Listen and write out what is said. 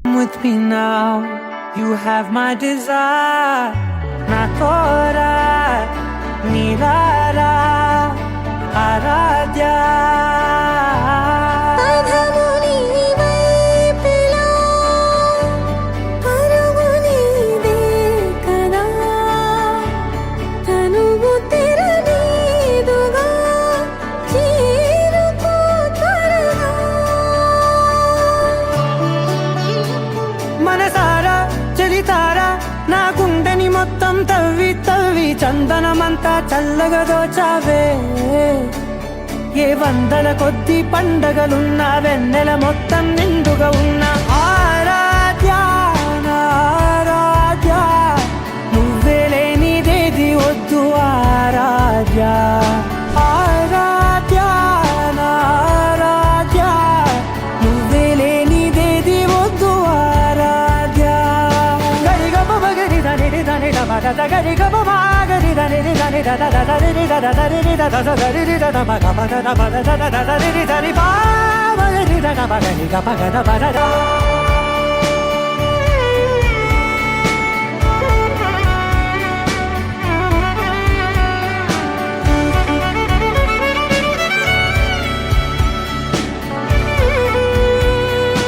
With me now, you have my desire. Na tora, nirara, aradya. మనసారా చలితారా నా గుండెని మొత్తం తవ్వి తవ్వి చందనమంతా చల్లగా దోచావే. ఏ వందల కొద్ది పండగలున్నా వెన్నెల మొత్తం నిండుగా ఉన్న ఆరాధ్య నా ఆరాధ్య, నువ్వే లేనిదేది వద్దు ఆరాధ్య. ఆరాధ్య నా ఆరాధ్య, నువ్వే లేనిదేది వద్దు ఆరాధ్య. గరిగమ మగరి దని దని మగ గరిగమ మాగరి దని దని దద దరి దద దరి దద దరి దద మగ మగ దద దద దరి దరి బా మగరి దద మగరి గమ గద బద.